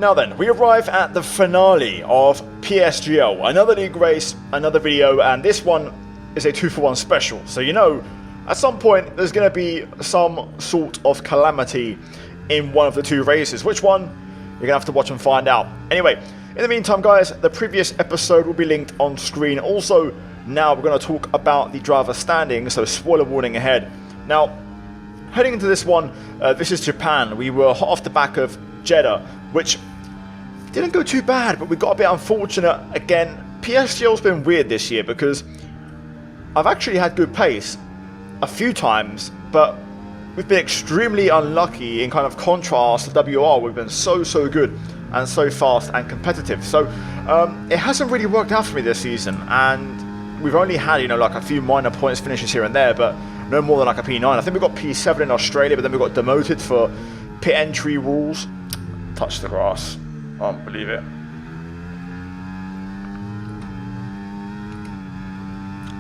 Now then, we arrive at the finale of PSGL. Another league race, another video, and this one is a 2-for-1 special. So you know, at some point there's going to be some sort of calamity in one of the two races. Which one? You're going to have to watch and find out. Anyway, in the meantime guys, the previous episode will be linked on screen. Also, now we're going to talk about the driver standings, so spoiler warning ahead. Now, heading into this one, this is Japan. We were hot off the back of Jeddah, which didn't go too bad, but we got a bit unfortunate. Again, PSGL's been weird this year because I've actually had good pace a few times, but we've been extremely unlucky in kind of contrast to WR. We've been so good and so fast and competitive. So it hasn't really worked out for me this season, and we've only had, you know, like a few minor points finishes here and there, but no more than like a P9. I think we got P7 in Australia, but then we got demoted for pit entry rules. Touch the grass. I can't believe it.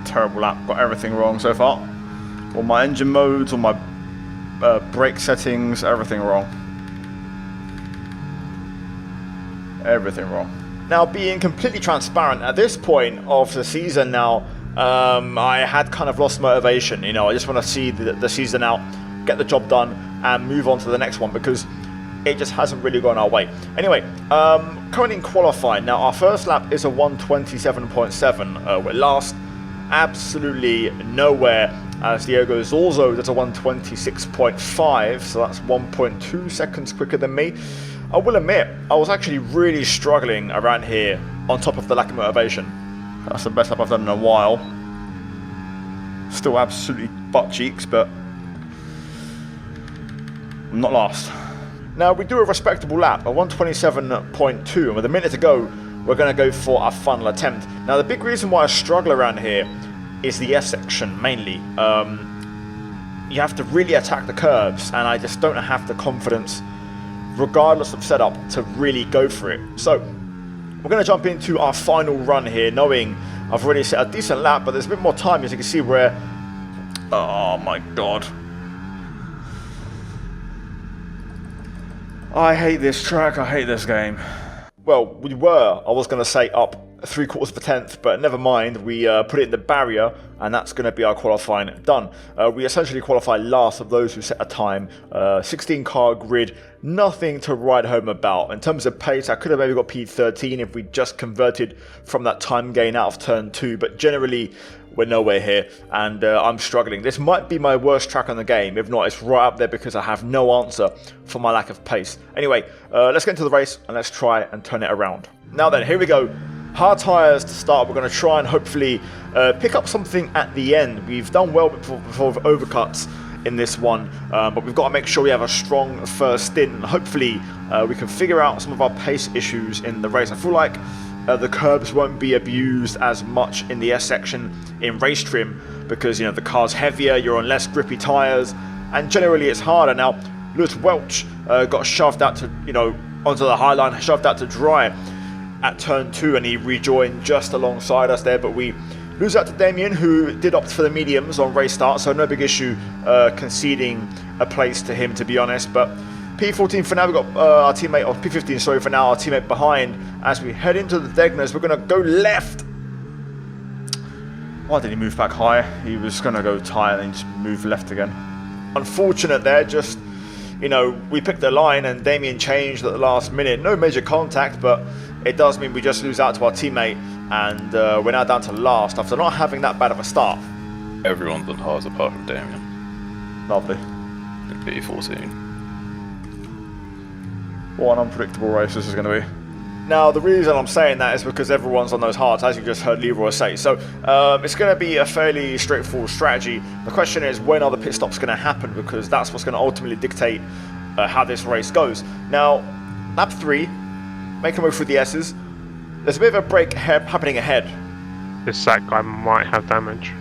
Terrible lap. Got everything wrong so far. All my engine modes, all my brake settings, everything wrong. Everything wrong. Now, being completely transparent, at this point of the season now, I had kind of lost motivation. You know, I just want to see the season out, get the job done, and move on to the next one because it just hasn't really gone our way. Anyway, currently in qualifying. Now, our first lap is a 127.7. We're last absolutely nowhere, as Diego Zorzo does a 126.5, so that's 1.2 seconds quicker than me. I will admit, I was actually really struggling around here on top of the lack of motivation. That's the best lap I've done in a while. Still absolutely butt cheeks, but I'm not last. Now, we do a respectable lap, a 127.2, and with a minute to go, we're going to go for a final attempt. Now, the big reason why I struggle around here is the S section, mainly. You have to really attack the curbs, and I just don't have the confidence, regardless of setup, to really go for it. So, we're going to jump into our final run here, knowing I've already set a decent lap, but there's a bit more time, as you can see, where... Oh my god. I hate this track, I hate this game. Well, we were, I was going to say, up 3/4 of a tenth, but never mind, we put it in the barrier, and that's going to be our qualifying done. We essentially qualify last of those who set a time, 16 car grid, nothing to write home about. In terms of pace, I could have maybe got P13 if we just converted from that time gain out of turn 2, but generally, we're nowhere here, and I'm struggling. This might be my worst track on the game. If not, it's right up there because I have no answer for my lack of pace. Anyway, let's get into the race and let's try and turn it around. Now then, here we go. Hard tyres to start. We're going to try and hopefully pick up something at the end. We've done well before overcuts in this one, but we've got to make sure we have a strong first stint, and hopefully we can figure out some of our pace issues in the race. I feel like the curbs won't be abused as much in the S section in race trim because, you know, the car's heavier, you're on less grippy tyres, and generally it's harder. Now, Lewis Welch got shoved out to, you know, onto the high line, shoved out to dry at turn 2, and he rejoined just alongside us there, but we lose out to Damien, who did opt for the mediums on race start, so no big issue conceding a place to him, to be honest. But P14 for now, we've got our teammate, or P15, sorry, for now, our teammate behind. As we head into the Degners, we're going to go left. Why did he move back high? He was going to go tight and then just move left again. Unfortunate there, just, you know, we picked the line and Damien changed at the last minute. No major contact, but it does mean we just lose out to our teammate, and we're now down to last after not having that bad of a start. Everyone's on hards apart from Damien. Lovely. In P14. What an unpredictable race this is going to be. Now, the reason I'm saying that is because everyone's on those hards, as you just heard Leroy say. So, it's going to be a fairly straightforward strategy. The question is, when are the pit stops going to happen? Because that's what's going to ultimately dictate how this race goes. Now, lap 3, making a move through the S's. There's a bit of a break happening ahead. This Zach guy might have damage.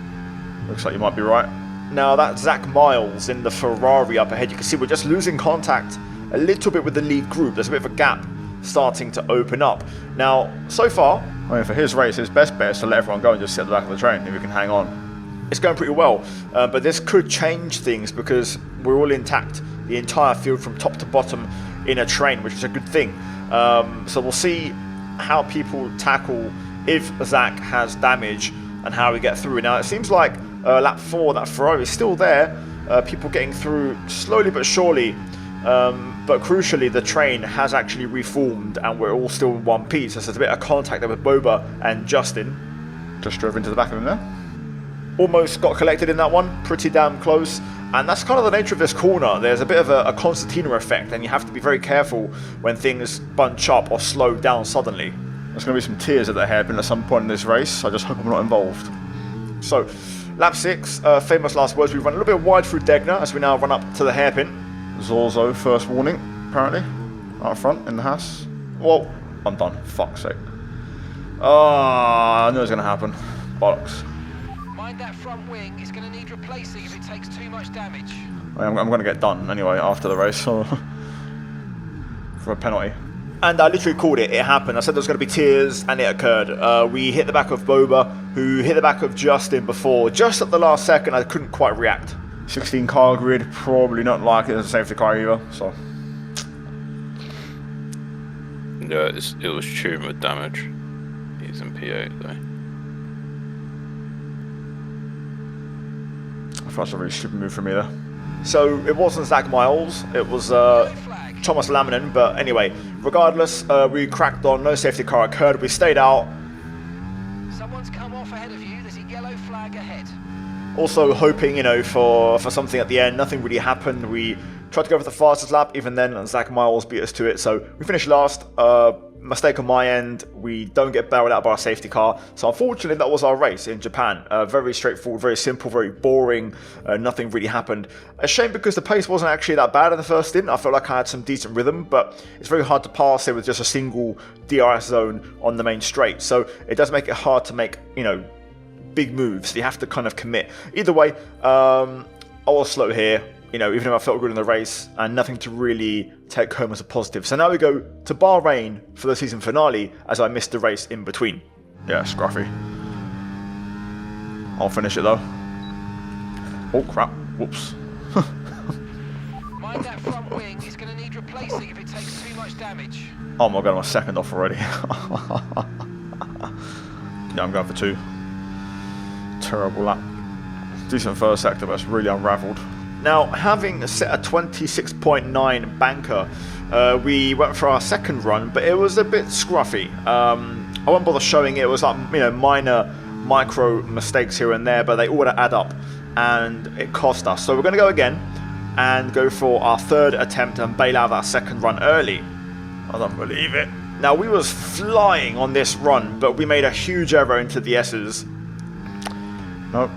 Looks like you might be right. Now, that's Zach Miles in the Ferrari up ahead. You can see we're just losing contact a little bit with the lead group. There's a bit of a gap starting to open up. Now, so far, I mean, for his race, his best bet is to let everyone go and just sit at the back of the train if we can hang on. It's going pretty well, but this could change things because we're all intact, the entire field from top to bottom in a train, which is a good thing. So we'll see how people tackle if Zach has damage and how we get through. Now it seems like lap 4, that Ferrari is still there, people getting through slowly but surely, but crucially the train has actually reformed and we're all still in one piece. So there's a bit of contact there with Boba and Justin. Just drove into the back of him there. Almost got collected in that one, pretty damn close. And that's kind of the nature of this corner. There's a bit of a concertina effect, and you have to be very careful when things bunch up or slow down suddenly. There's going to be some tears at the hairpin at some point in this race. I just hope I'm not involved. So, lap 6, famous last words. We run a little bit wide through Degner as we now run up to the hairpin. Zorzo, first warning, apparently. Out front in the Haas. Well, I'm done. Fuck's sake. I knew it was going to happen. Bollocks. Mind that front wing, it's going to need replacing if it takes too much damage. I'm going to get done anyway after the race for a penalty. And I literally called it. It happened. I said there was going to be tears, and it occurred. We hit the back of Boba, who hit the back of Justin before. Just at the last second, I couldn't quite react. 16 car grid, probably not like it as a safety car either. So Yeah, it was tuned with damage. He's in P8 though. I thought that's a really stupid move from me there. So it wasn't Zach Miles, it was Thomas Laminen, but anyway, regardless, we cracked on, no safety car occurred, we stayed out. Someone's come off ahead of you, there's a yellow flag ahead. Also hoping, you know, for something at the end, nothing really happened. We tried to go for the fastest lap, even then Zach Miles beat us to it, so we finished last. Mistake on my end, we don't get bailed out by our safety car, so unfortunately that was our race in Japan. Very straightforward, very simple, very boring, nothing really happened. A shame because the pace wasn't actually that bad in the first stint. I felt like I had some decent rhythm, but it's very hard to pass it with just a single DRS zone on the main straight, so it does make it hard to make, you know, big moves. You have to kind of commit. Either way, I was slow here, you know, even though I felt good in the race, and nothing to really take home as a positive. So now we go to Bahrain for the season finale, as I missed the race in between. Yeah, scruffy. I'll finish it though. Oh crap, whoops. Mind that front wing, it's going to need replacing if it takes too much damage. Oh my god, I'm a second off already. Yeah, I'm going for 2. Terrible lap. Decent first sector, but it's really unravelled. Now, having set a 26.9 banker, we went for our second run, but it was a bit scruffy. I won't bother showing it. It was like, you know, minor micro mistakes here and there, but they all add up, and it cost us. So we're going to go again and go for our third attempt and bail out that second run early. I don't believe it. Now, we was flying on this run, but we made a huge error into the S's. No,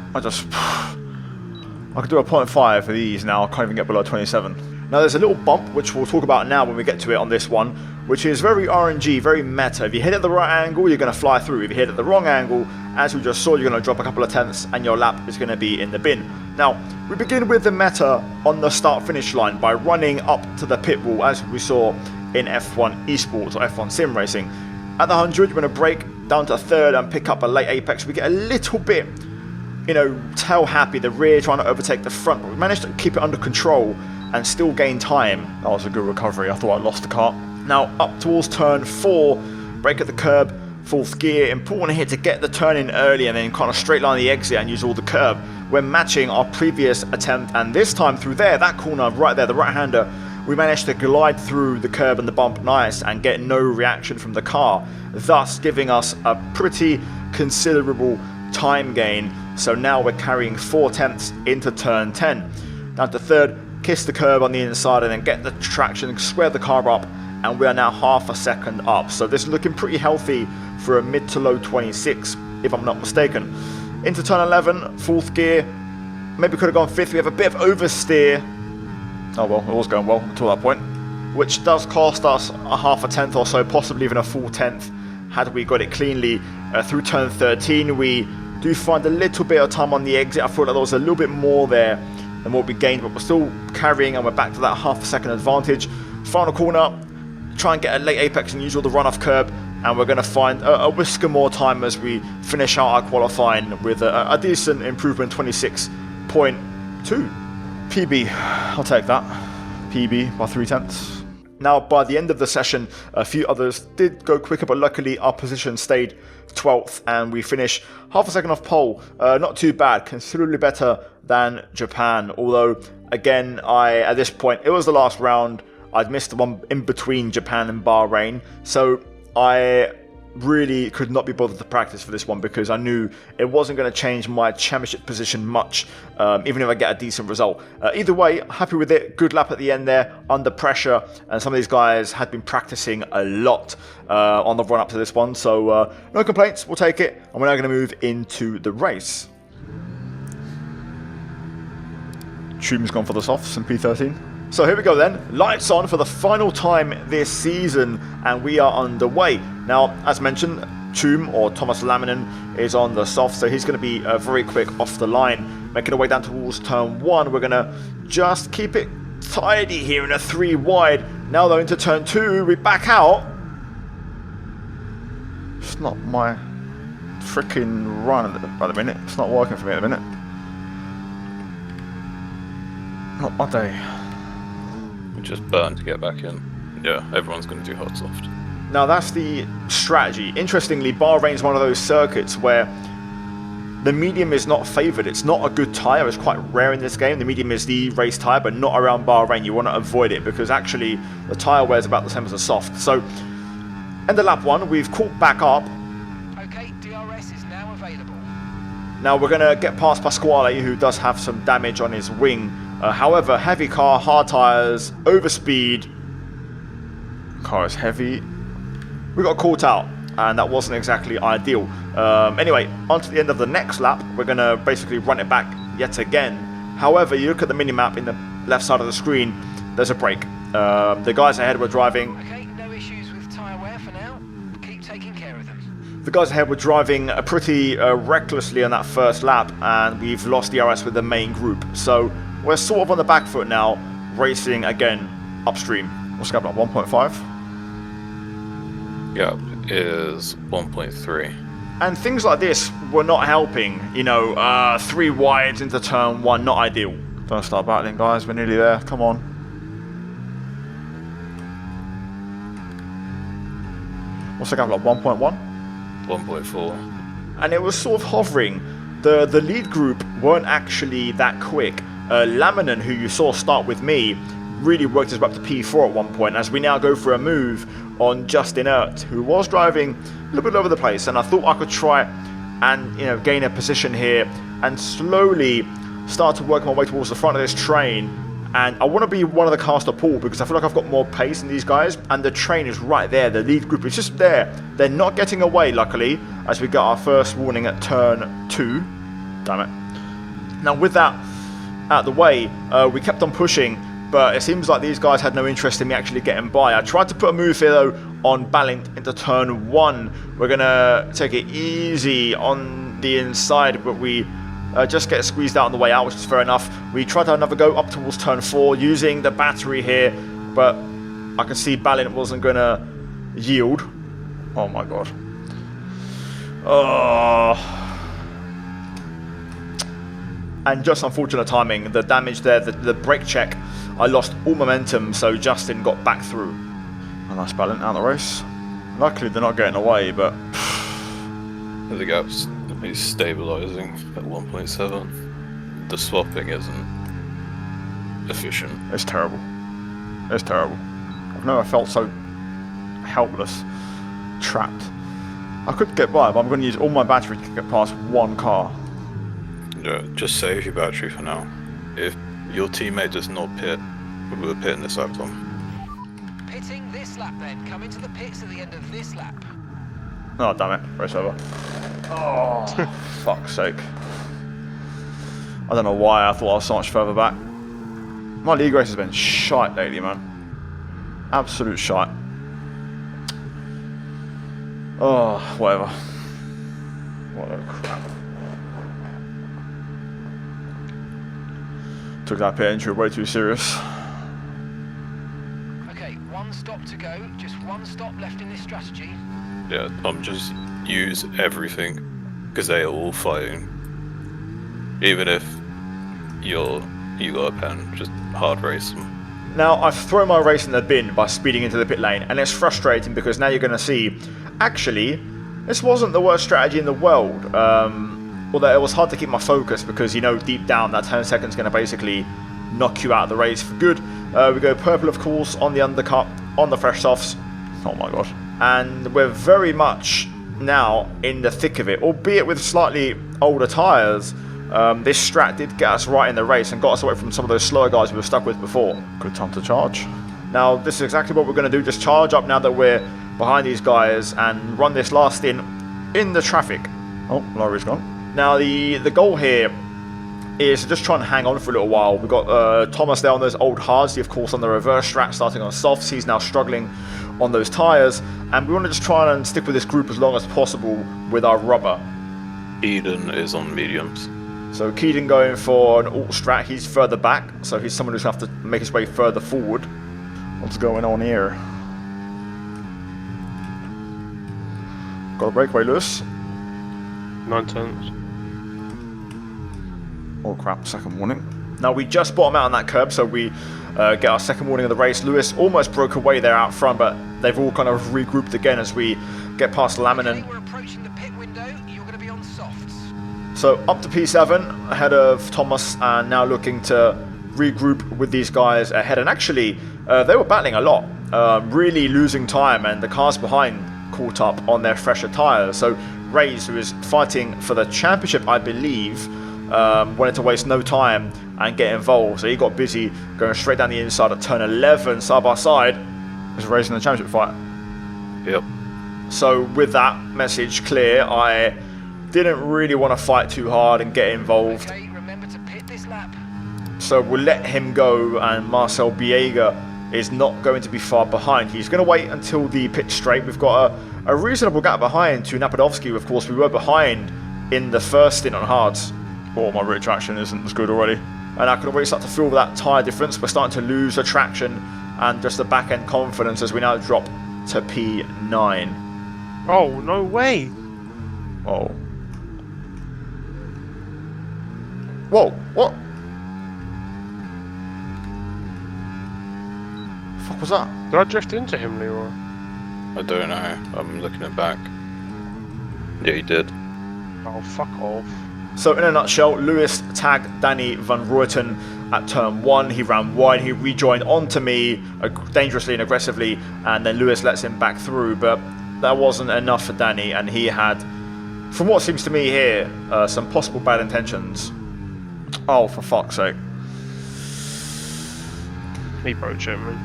I could do a 0.5 for these now. I can't even get below 27. Now there's a little bump, which we'll talk about now when we get to it on this one, which is very RNG, very meta. If you hit at the right angle, you're going to fly through. If you hit at the wrong angle, as we just saw, you're going to drop a couple of tenths and your lap is going to be in the bin. Now, we begin with the meta on the start-finish line by running up to the pit wall, as we saw in F1 Esports or F1 Sim Racing. At the 100, you're going to brake down to third and pick up a late apex. We get a little bit, you know, tail happy, the rear trying to overtake the front, but we managed to keep it under control and still gain time. That was a good recovery. I thought I lost the car. Now up towards turn 4, brake at the curb, 4th gear. Important here to get the turn in early and then kind of straight line the exit and use all the curb. We're matching our previous attempt, and this time through there, that corner right there, the right-hander, we managed to glide through the curb and the bump nice and get no reaction from the car, thus giving us a pretty considerable time gain. So now we're carrying 4 tenths into turn 10. Down to third, kiss the curb on the inside and then get the traction, square the car up, and we are now half a second up. So this is looking pretty healthy for a mid to low 26, if I'm not mistaken. Into turn 11, 4th gear, maybe could have gone 5th. We have a bit of oversteer. Oh well, it was going well until that point, which does cost us a half a tenth or so, possibly even a full tenth had we got it cleanly. Through turn 13, we do find a little bit of time on the exit. I thought that there was a little bit more there than what we gained, but we're still carrying and we're back to that half a second advantage. Final corner, try and get a late apex and use all the runoff curb, and we're going to find a whisker more time as we finish out our qualifying with a decent improvement, 26.2. PB, I'll take that. PB by 3 tenths. Now, by the end of the session, a few others did go quicker, but luckily our position stayed 12th, and we finished half a second off pole. Not too bad, considerably better than Japan. Although, again, at this point, it was the last round. I'd missed the one in between Japan and Bahrain, so I really could not be bothered to practice for this one because I knew it wasn't going to change my championship position much, even if I get a decent result. Either way, happy with it. Good lap at the end there, under pressure, and some of these guys had been practicing a lot on the run up to this one, so no complaints, we'll take it, and we're now going to move into the race. Troom's gone for the softs in P13. So here we go then, lights on for the final time this season, and we are underway. Now, as mentioned, Troom, or Thomas Laminen, is on the soft, so he's going to be very quick off the line. Making our way down towards turn 1, we're going to just keep it tidy here in a 3 wide. Now though, into turn 2, we back out. It's not my freaking run at the minute. It's not working for me at the minute. Not my day. Just burn to get back in. Yeah, everyone's going to do hot soft. Now that's the strategy. Interestingly, Bahrain's one of those circuits where the medium is not favoured. It's not a good tyre. It's quite rare in this game. The medium is the race tyre, but not around Bahrain. You want to avoid it because actually the tyre wear is about the same as a soft. So, end of lap 1, we've caught back up. Okay, DRS is now available. Now we're going to get past Pasquale, who does have some damage on his wing. However, heavy car, hard tyres, overspeed. Car is heavy. We got caught out, and that wasn't exactly ideal. Anyway, on to the end of the next lap. We're going to basically run it back yet again. However, you look at the minimap in the left side of the screen, there's a break. The guys ahead were driving... Okay, no issues with tyre wear for now. Keep taking care of them. The guys ahead were driving pretty recklessly on that first lap, and we've lost DRS with the main group. So we're sort of on the back foot now, racing again upstream. What's the gap like, 1.5? Gap is 1.3. And things like this were not helping. You know, 3 wides into turn 1, not ideal. Don't start battling, guys. We're nearly there. Come on. What's the gap like, 1.1? 1.4. And it was sort of hovering. The lead group weren't actually that quick. Laminen, who you saw start with me, really worked his way up to P4 at one point, as we now go for a move on Justin Ert, who was driving a little bit over the place, and I thought I could try and gain a position here and slowly start to work my way towards the front of this train. And I want to be one of the cars to pull because I feel like I've got more pace than these guys, and the train is right there. The lead group is just there. They're not getting away, luckily, as we got our first warning at turn 2. Damn it. Now with that out the way, we kept on pushing, but it seems like these guys had no interest in me actually getting by. I tried to put a move here though on Balint into turn 1. We're gonna take it easy on the inside, but we just get squeezed out on the way out, which is fair enough. We tried to have another go up towards turn 4 using the battery here, but I could see Balint wasn't gonna yield. Oh my god. Oh. And just unfortunate timing, the damage there, the brake check, I lost all momentum, so Justin got back through. A nice Balint out of the race. Luckily they're not getting away, but... The gap's stabilising at 1.7. The swapping isn't efficient. It's terrible. It's terrible. I've never felt so helpless, trapped. I could get by, but I'm going to use all my battery to get past one car. Yeah, just save your battery for now. If your teammate does not pit, we're pitting this lap, Tom. Pitting this lap then. Come into the pits at the end of this lap. Oh, damn it. Race over. Oh, fuck's sake. I don't know why I thought I was so much further back. My league race has been shite lately, man. Absolute shite. Oh, whatever. What a crap. Took that pit entry way too serious. Okay, 1 stop to go. Just 1 stop left in this strategy. Yeah, Tom, just use everything, because they are all fighting. Even if you got a pen, just hard race them. Now, I've thrown my race in the bin by speeding into the pit lane, and it's frustrating because now you're going to see, actually, this wasn't the worst strategy in the world. Although it was hard to keep my focus because, you know, deep down that 10 seconds is going to basically knock you out of the race for good. We go purple, of course, on the undercut, on the fresh softs. Oh my god. And we're very much now in the thick of it, albeit with slightly older tyres. This strat did get us right in the race and got us away from some of those slower guys we were stuck with before. Good time to charge. Now, this is exactly what we're going to do. Just charge up now that we're behind these guys and run this last stint in the traffic. Oh, Laurie's gone. Now, the goal here is to just try and hang on for a little while. We've got Thomas there on those old hards. He, of course, on the reverse strat, starting on softs. He's now struggling on those tyres. And we want to just try and stick with this group as long as possible with our rubber. Eden is on mediums. So Keaton going for an alt strat. He's further back, so he's someone who's going to have to make his way further forward. What's going on here? Got a breakaway, Lewis. 9 tenths. Oh crap, second warning. Now we just bottom out on that curb, so we get our second warning of the race. Lewis almost broke away there out front, but they've all kind of regrouped again as we get past Laminin. Okay, we're approaching the pit window. You're going to be on softs. So up to P7 ahead of Thomas, and now looking to regroup with these guys ahead. And actually, they were battling a lot, really losing time, and the cars behind caught up on their fresher tyres. So Reyes, who is fighting for the championship, I believe, wanted to waste no time and get involved. So he got busy going straight down the inside at turn 11, side by side, was raising the championship fight. Yep. So with that message clear, I didn't really want to fight too hard and get involved. Okay, remember to pit this lap. So we'll let him go, and Marcel Biega is not going to be far behind. He's going to wait until the pit straight. We've got a reasonable gap behind to Napadovsky. Of course, we were behind in the first stint on hards. Oh, my rear traction isn't as good already. And I can already start to feel that tyre difference. We're starting to lose the traction and just the back end confidence as we now drop to P9. Oh, no way! Oh. Whoa, what? The fuck was that? Did I drift into him, Leroy? I don't know. I'm looking it back. Yeah, he did. Oh, fuck off. So in a nutshell, Lewis tagged Danny Van Ruiten at turn 1. He ran wide, he rejoined onto me dangerously and aggressively, and then Lewis lets him back through, but that wasn't enough for Danny, and he had, from what seems to me here, some possible bad intentions. Oh, for fuck's sake. He broke it, man.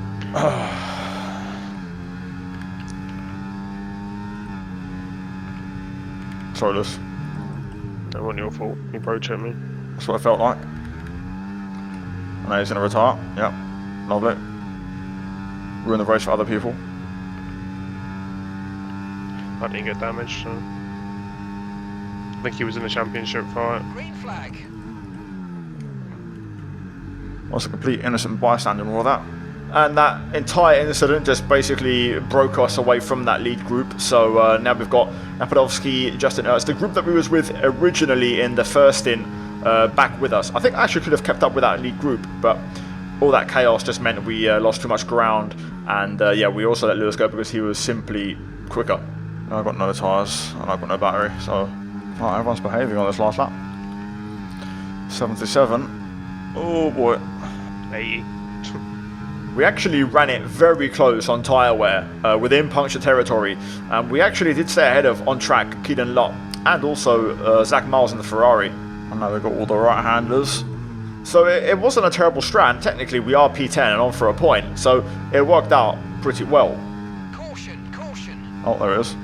Sorry, Lewis. That wasn't your fault. He broke me. That's what it felt like. I know he's going to retire. Yep. Lovely. Ruin the race for other people. I didn't get damaged, so... I think he was in the championship fight. Green flag. I was a complete innocent bystander and all of that. And that entire incident just basically broke us away from that lead group. So now we've got Napadovsky, Justin Ertz, the group that we was with originally in the first stint, back with us. I think I actually could have kept up with that lead group, but all that chaos just meant we lost too much ground. And yeah, we also let Lewis go because he was simply quicker. I've got no tyres and I've got no battery, so everyone's behaving on this last lap. 77. Oh boy. 80. We actually ran it very close on tyre wear, within puncture territory, and we actually did stay ahead of on-track Keaton Lott and also Zach Miles in the Ferrari. And now they've got all the right handlers. So it wasn't a terrible strat. Technically we are P10 and on for a point, so it worked out pretty well. Caution, caution. Oh, there it is.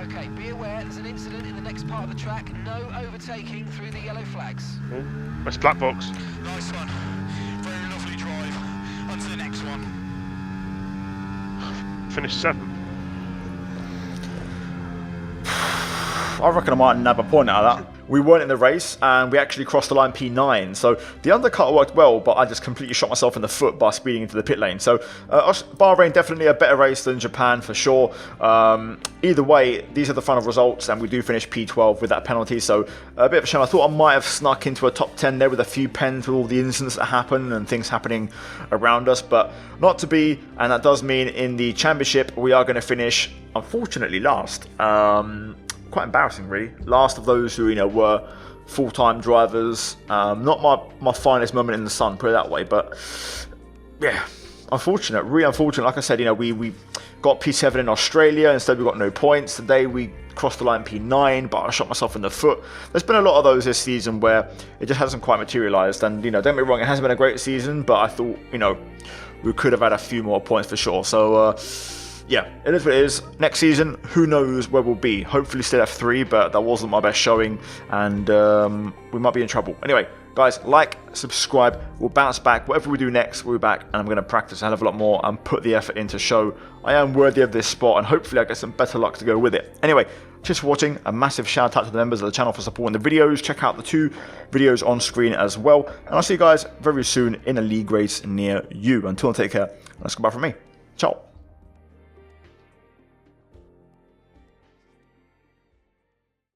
Okay, be aware there's an incident in the next part of the track. No overtaking through the yellow flags. Oh, that's black box. Nice one. Very lovely drive. On to the next one. Finished 7th. I reckon I might nab a point out of that. we weren't in the race, and we actually crossed the line P9. So the undercut worked well, but I just completely shot myself in the foot by speeding into the pit lane. So Bahrain definitely a better race than Japan for sure. Either way, these are the final results, and we do finish P12 with that penalty. So a bit of a shame. I thought I might have snuck into a top 10 there with a few pens with all the incidents that happen and things happening around us, but not to be. And that does mean in the championship we are going to finish, unfortunately, last. Quite embarrassing, really. Last of those who, were full-time drivers. Not my finest moment in the sun, put it that way. But yeah, unfortunate, really unfortunate. Like I said, we got P7 in Australia. Instead, we got no points. Today, we crossed the line P9, but I shot myself in the foot. There's been a lot of those this season where it just hasn't quite materialized. And, don't get me wrong, it hasn't been a great season, but I thought, we could have had a few more points for sure. So, yeah, it is what it is. Next season, who knows where we'll be. Hopefully still F3, but that wasn't my best showing, and we might be in trouble. Anyway, guys, like, subscribe. We'll bounce back. Whatever we do next, we'll be back, and I'm going to practice a hell of a lot more and put the effort in to show I am worthy of this spot, and hopefully I get some better luck to go with it. Anyway, cheers for watching. A massive shout out to the members of the channel for supporting the videos. Check out the 2 videos on screen as well, and I'll see you guys very soon in a league race near you. Until then, take care. That's goodbye from me. Ciao.